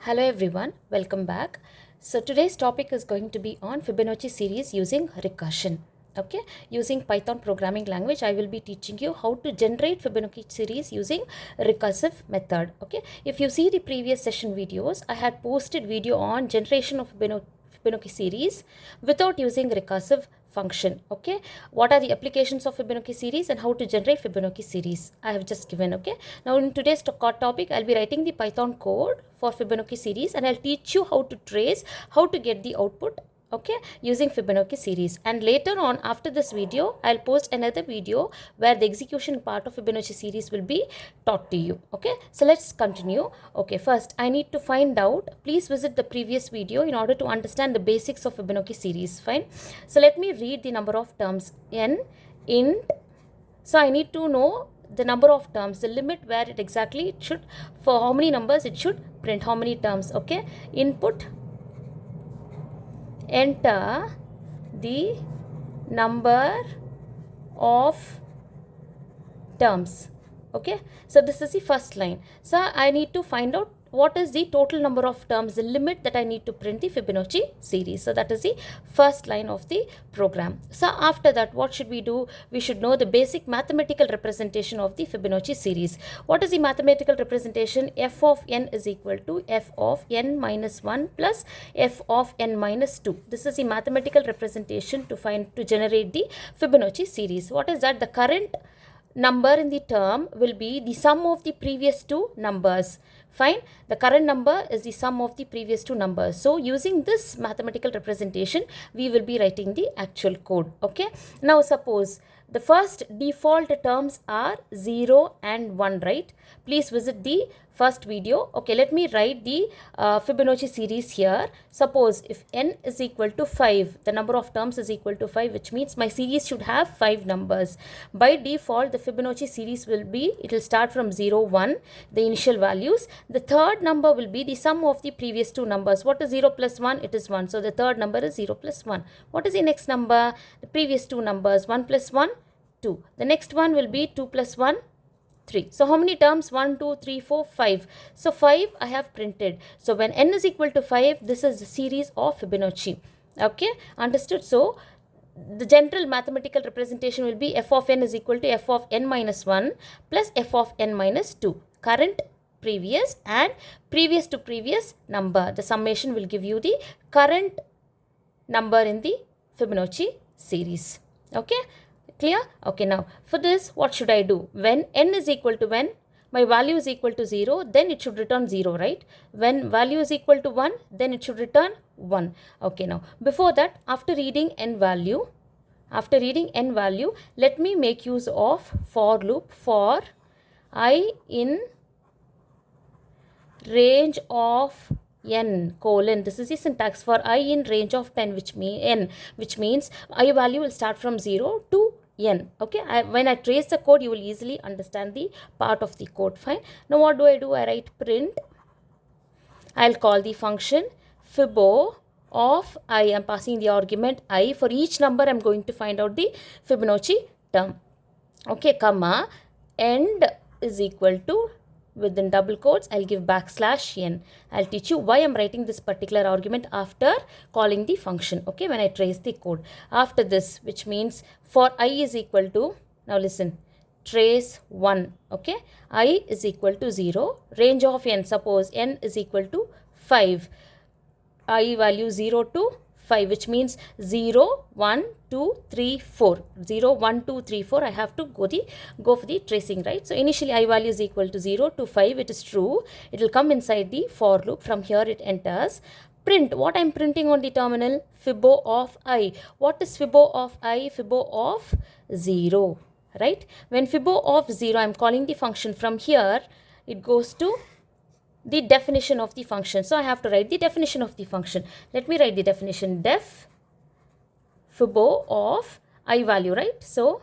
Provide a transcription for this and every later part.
Hello everyone, welcome back. So today's topic is going to be on Fibonacci series using recursion. Okay, using Python programming language, I will be teaching you how to generate Fibonacci series using recursive method. Okay, if you see the previous session videos, I had posted video on generation of Fibonacci series without using recursive function. Okay, what are the applications of Fibonacci series and how to generate Fibonacci series I have just given. Okay, now in today's topic I'll be writing the Python code for Fibonacci series and I'll teach you how to trace, how to get the output, okay, using Fibonacci series. And later on, after this video, I'll post another video where the execution part of Fibonacci series will be taught to you. Okay, so let's continue. Okay, first I need to find out, please visit the previous video in order to understand the basics of Fibonacci series. Fine, so let me read the number of terms. N int, so I need to know the number of terms, the limit where it exactly should, for how many numbers it should print, how many terms. Okay, input, enter the number of terms. Okay, so this is the first line. So I need to find out what is the total number of terms, the limit that I need to print the Fibonacci series. So that is the first line of the program. So after that, what should we do? We should know the basic mathematical representation of the Fibonacci series. What is the mathematical representation? F of n is equal to f of n minus 1 plus f of n minus 2. This is the mathematical representation to generate the Fibonacci series. What is that? The current number in the term will be the sum of the previous two numbers. Fine, the current number is the sum of the previous two numbers. So using this mathematical representation, we will be writing the actual code. Okay, now suppose the first default terms are 0 and 1, right? Please visit the first video. Okay, let me write the Fibonacci series here. Suppose if n is equal to 5, the number of terms is equal to 5, which means my series should have 5 numbers. By default, the Fibonacci series will be, it will start from 0, 1, the initial values. The third number will be the sum of the previous two numbers. What is 0 plus 1? It is 1. So the third number is 0 plus 1. What is the next number? The previous two numbers, 1 plus 1, 2. The next one will be 2 plus 1, 3. So how many terms? 1, 2, 3, 4, 5. So 5 I have printed. So when n is equal to 5, this is the series of Fibonacci. Okay, understood? So the general mathematical representation will be f of n is equal to f of n minus 1 plus f of n minus 2. Current, previous, and previous to previous number. The summation will give you the current number in the Fibonacci series. Okay, clear? Okay, now for this, what should I do? When n is equal to, when my value is equal to 0, then it should return 0, right? When value is equal to 1, then it should return 1. Okay, now before that, after reading n value, let me make use of for loop for I in range of n colon. This is the syntax for I in range of 10, which means I value will start from 0 to n. Okay, when I trace the code, you will easily understand the part of the code. Fine, now what do? I write print, I'll call the function Fibo of I. am passing the argument I. For each number, I'm going to find out the Fibonacci term. Okay, comma, end is equal to, within double quotes, I'll give backslash n. I'll teach you why I'm writing this particular argument after calling the function. Okay, when I trace the code. After this, which means for I is equal to, now listen, trace 1. Okay, I is equal to 0. Range of n, suppose n is equal to 5. I value 0 to 5, which means 0, 1, 2, 3, 4. 0, 1, 2, 3, 4. I have to go for the tracing, right? So initially I value is equal to 0 to 5. It is true. It will come inside the for loop. From here it enters. Print. What I'm printing on the terminal? Fibo of I. What is Fibo of I? Fibo of 0, right? When Fibo of 0, I'm calling the function. From here, it goes to the definition of the function. So I have to write the definition of the function. Let me write the definition. Def Fibo of I value, right? So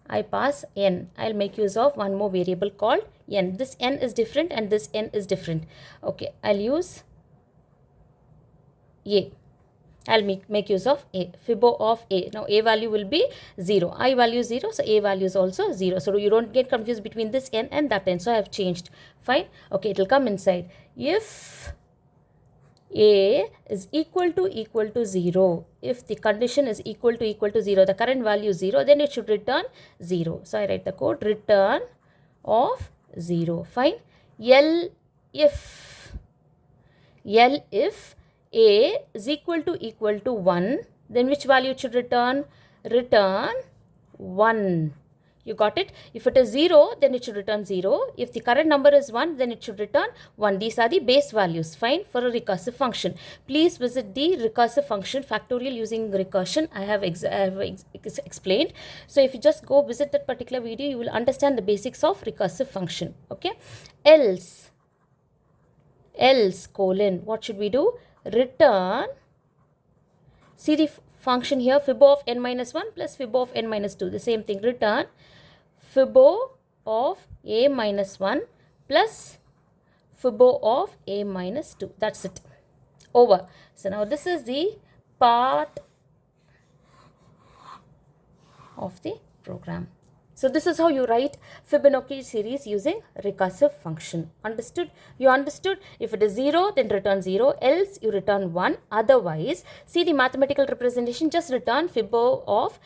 I pass n. I'll make use of one more variable called n. This n is different and this n is different. Okay, I'll use a. I'll make use of A, Fibo of A. Now A value will be 0, I value is 0, so A value is also 0. So you don't get confused between this n and that n. So I have changed. Fine. Okay, it will come inside. If A is equal to 0, if the condition is equal to 0, the current value is 0, then it should return 0. So I write the code, return of 0. Fine. L if A is equal to 1, then which value it should return? Return 1. You got it? If it is 0, then it should return 0. If the current number is 1, then it should return 1. These are the base values. Fine, for a recursive function. Please visit the recursive function factorial using recursion. I have explained. So if you just go visit that particular video, you will understand the basics of recursive function. Okay. Else colon, what should we do? Return, see the function here, Fibo of n minus 1 plus Fibo of n minus 2, the same thing, return Fibo of a minus 1 plus Fibo of a minus 2. That's it. Over. So now this is the part of the program. So this is how you write Fibonacci series using recursive function. Understood? You understood? If it is 0, then return 0, else you return 1. Otherwise, see the mathematical representation, just return Fibo of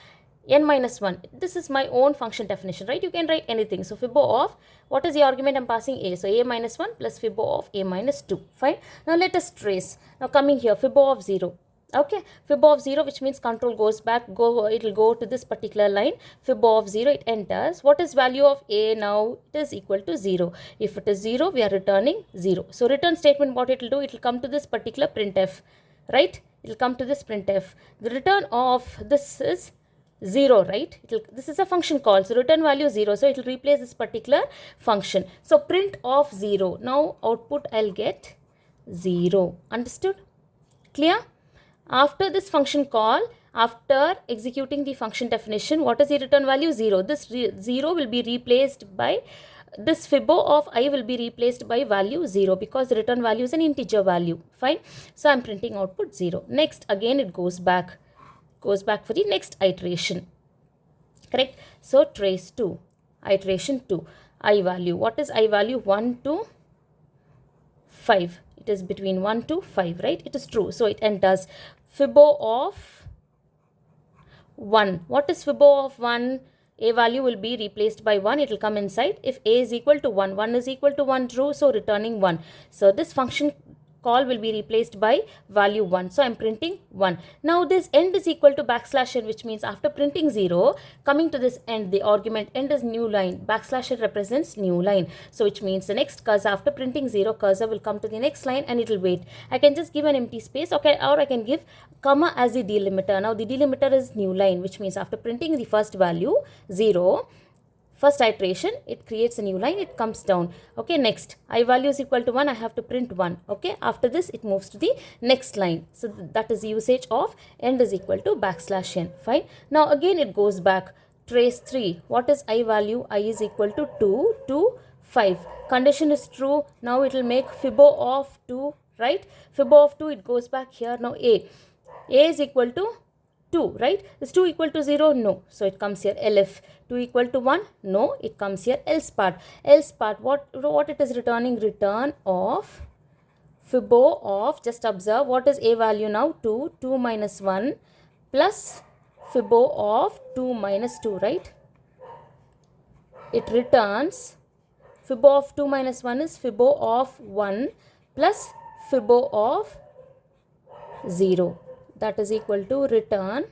n minus 1. This is my own function definition, right? You can write anything. So Fibo of, what is the argument I'm passing? A. So A minus 1 plus Fibo of A minus 2. Fine. Now let us trace. Now coming here, Fibo of 0. Okay, Fibo of 0, which means control goes back, it will go to this particular line. Fibo of 0, it enters. What is value of A now? It is equal to 0. If it is 0, we are returning 0. So return statement, what it will do? It will come to this particular printf, right? It will come to this printf. The return of this is 0, right? This is a function call. So return value 0. So it will replace this particular function. So print of 0. Now output I'll get 0. Understood? Clear? After this function call, after executing the function definition, what is the return value? 0. This 0 will be replaced by, this Fibo of I will be replaced by value 0 because the return value is an integer value. Fine. So I'm printing output 0. Next, again it goes back for the next iteration. Correct. So trace 2, iteration 2, I value. What is I value? 1 to 5. It is between 1 to 5, right? It is true. So it enters Fibo of 1. What is Fibo of 1? A value will be replaced by 1. It will come inside. If A is equal to 1, 1 is equal to 1, true. So returning 1. So this function call will be replaced by value 1. So I'm printing 1. Now this end is equal to backslash n, which means after printing 0, coming to this end, the argument end is new line. Backslash n represents new line. So which means the next cursor, after printing 0, cursor will come to the next line and it will wait. I can just give an empty space, okay, or I can give comma as the delimiter. Now the delimiter is new line, which means after printing the first value 0, first iteration, it creates a new line, it comes down. Okay, next, I value is equal to 1, I have to print 1. Okay, after this, it moves to the next line. So that is the usage of end is equal to backslash n. Fine. Now again, it goes back. Trace 3. What is I value? I is equal to 2 to 5. Condition is true. Now it will make Fibo of 2, right? Fibo of 2, it goes back here. Now A is equal to 2, right? Is 2 equal to 0? No. So it comes here. Elif 2 equal to 1? No. It comes here. Else part. Else part. What it is returning? Return of Fibo of, just observe, what is A value now? 2. 2 minus 1 plus Fibo of 2 minus 2, right? It returns Fibo of 2 minus 1 is Fibo of 1 plus Fibo of 0. That is equal to return.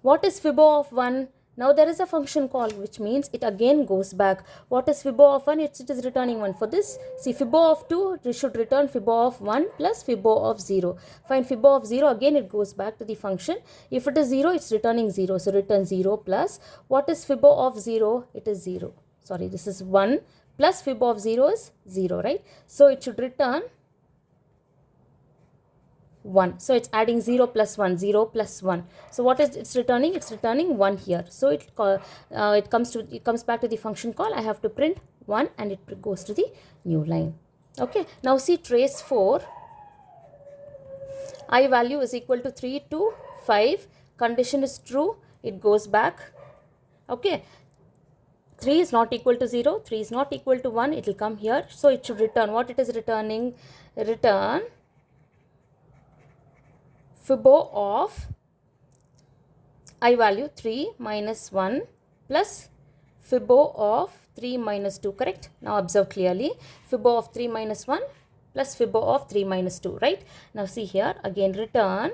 What is Fibo of 1? Now there is a function call, which means it again goes back. What is Fibo of 1? It is returning 1. For this, see, Fibo of 2, it should return Fibo of 1 plus Fibo of 0. Find Fibo of 0, again it goes back to the function. If it is 0, it's returning 0. So return 0 plus, what is Fibo of 0? It is 0. Sorry, this is 1 plus Fibo of 0 is 0, right? So it should return 1. So it's adding 0 plus 1, 0 plus 1. So what is it's returning? It's returning 1 here. So it comes back to the function call. I have to print 1 and it goes to the new line. Okay. Now see trace 4. I value is equal to 3 to 5. Condition is true. It goes back. Okay. 3 is not equal to 0. 3 is not equal to 1. It will come here. So it should return. What it is returning? Return Fibo of I value 3 minus 1 plus Fibo of 3 minus 2, correct? Now observe clearly. Fibo of 3 minus 1 plus Fibo of 3 minus 2, right? Now see here, again return.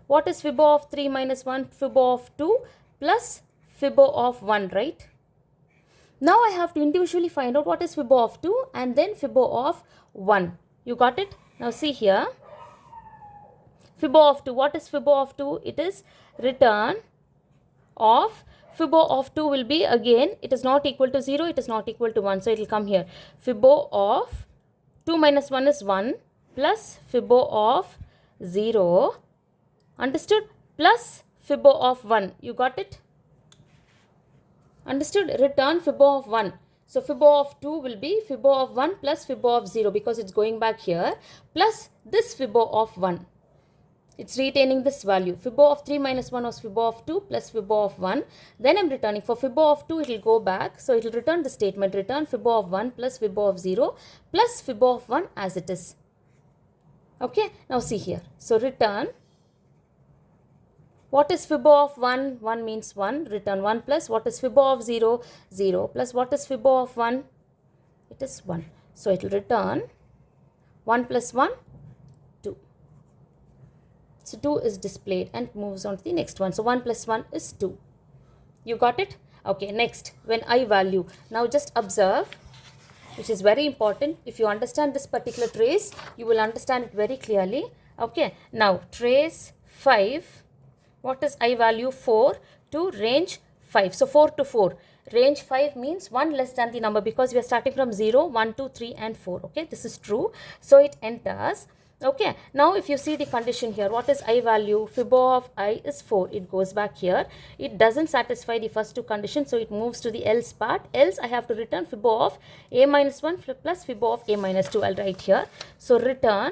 What is Fibo of 3 minus 1? Fibo of 2 plus Fibo of 1, right? Now I have to individually find out what is Fibo of 2 and then Fibo of 1. You got it? Now see here. Fibo of 2. What is Fibo of 2? It is return of Fibo of 2 will be again, it is not equal to 0, it is not equal to 1. So it will come here. Fibo of 2 minus 1 is 1 plus Fibo of 0. Understood? Plus Fibo of 1. You got it? Understood? Return Fibo of 1. So Fibo of 2 will be Fibo of 1 plus Fibo of 0 because it's going back here plus this Fibo of 1. It's retaining this value. Fibo of 3 minus 1 was Fibo of 2 plus Fibo of 1. Then I'm returning. For Fibo of 2, it will go back. So it will return the statement. Return Fibo of 1 plus Fibo of 0 plus Fibo of 1 as it is. Okay. Now see here. So return. What is Fibo of 1? 1 means 1. Return 1 plus. What is Fibo of 0? 0 plus. What is Fibo of 1? It is 1. So it will return 1 plus 1. So 2 is displayed and moves on to the next one. So 1 plus 1 is 2. You got it? Okay, next, when I value. Now just observe, which is very important. If you understand this particular trace, you will understand it very clearly. Okay, now trace 5. What is I value? 4 to range 5. So 4 to 4. Range 5 means 1 less than the number because we are starting from 0, 1, 2, 3 and 4. Okay, this is true. So it enters. Okay, now if you see the condition here, what is I value? Fibo of I is 4. It goes back here. It doesn't satisfy the first two conditions, so it moves to the else part. Else I have to return Fibo of A minus 1 plus Fibo of A minus 2. I'll write here. So return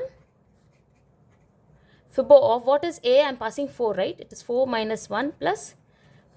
Fibo of, what is A? I'm passing 4, right? It is 4 minus 1 plus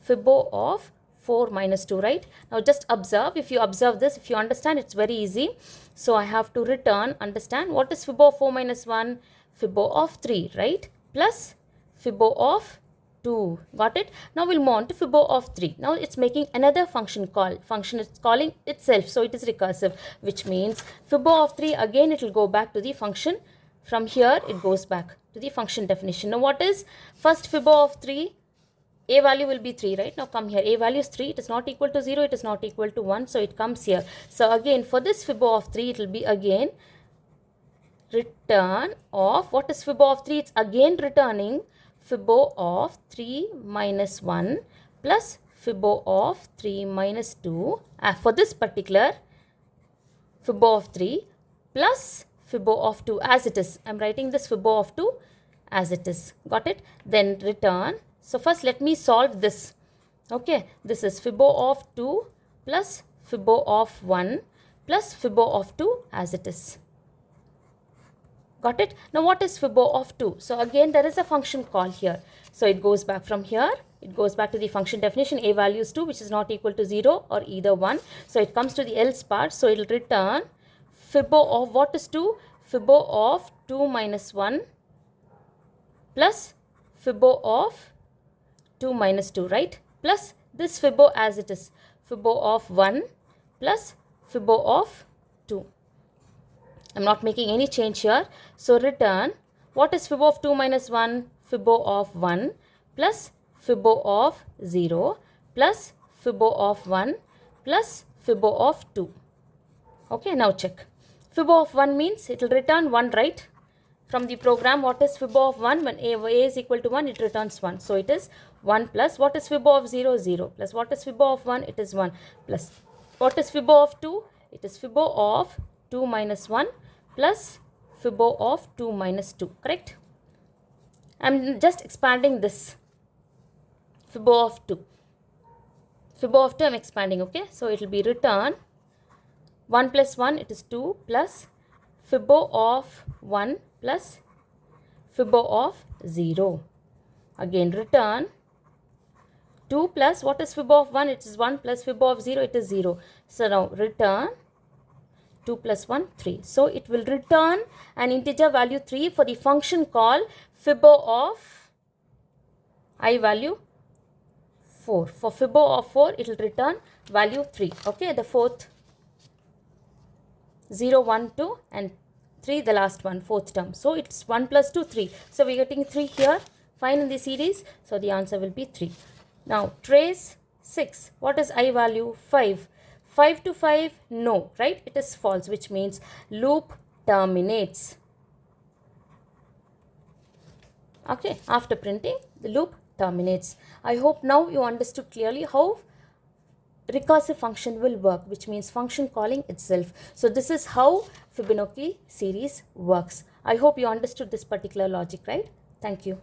Fibo of 4 minus 2, right? Now just observe. If you observe this, if you understand, it's very easy. So I have to return, understand, what is Fibo of 4 minus 1? Fibo of 3, right? Plus Fibo of 2. Got it? Now we'll move on to Fibo of 3. Now it's making another function call. Function is calling itself. So it is recursive, which means Fibo of 3, again it will go back to the function. From here, it goes back to the function definition. Now what is first Fibo of 3? A value will be 3, right? Now come here. A value is 3. It is not equal to 0. It is not equal to 1. So it comes here. So again, for this Fibo of 3, it will be again return of, what is Fibo of 3? It's again returning Fibo of 3 minus 1 plus Fibo of 3 minus 2. For this particular Fibo of 3 plus Fibo of 2 as it is. I'm writing this Fibo of 2 as it is. Got it? Then return. So first let me solve this. Okay, this is Fibo of 2 plus Fibo of 1 plus Fibo of 2 as it is. Got it? Now what is Fibo of 2? So again there is a function call here. So it goes back from here. It goes back to the function definition. A value is 2, which is not equal to 0 or either 1. So it comes to the else part. So it will return Fibo of, what is 2? Fibo of 2 minus 1 plus Fibo of 2 minus 2, right? Plus this Fibo as it is. Fibo of 1 plus Fibo of 2. I'm not making any change here. So return, what is Fibo of 2 minus 1? Fibo of 1 plus Fibo of 0 plus Fibo of 1 plus Fibo of 2. Okay, now check. Fibo of 1 means it will return 1, right? From the program, what is Fibo of 1? When A is equal to 1, it returns 1. So it is 1 plus, what is Fibo of 0? 0 plus, what is Fibo of 1? It is 1 plus, what is Fibo of 2? It is Fibo of 2 minus 1 plus Fibo of 2 minus 2, correct? I'm just expanding this Fibo of 2. Fibo of 2 I'm expanding, okay? So it will be return 1 plus 1, it is 2 plus Fibo of 1 plus Fib of 0. Again return 2 plus, what is fib of 1? It is 1 plus fib of 0, it is 0. So now return 2 plus 1, 3. So it will return an integer value 3 for the function call fib of I value 4. For fib of 4, it will return value 3. Okay, the fourth 0, 1, 2 and 3, the last one, fourth term. So it's 1 plus 2, 3. So we're getting 3 here. Find in the series. So the answer will be 3. Now trace 6. What is I value? 5. 5 to 5? No, right? It is false, which means loop terminates. Okay, after printing, the loop terminates. I hope now you understood clearly how recursive function will work, which means function calling itself. So this is how Fibonacci series works. I hope you understood this particular logic, right? Thank you.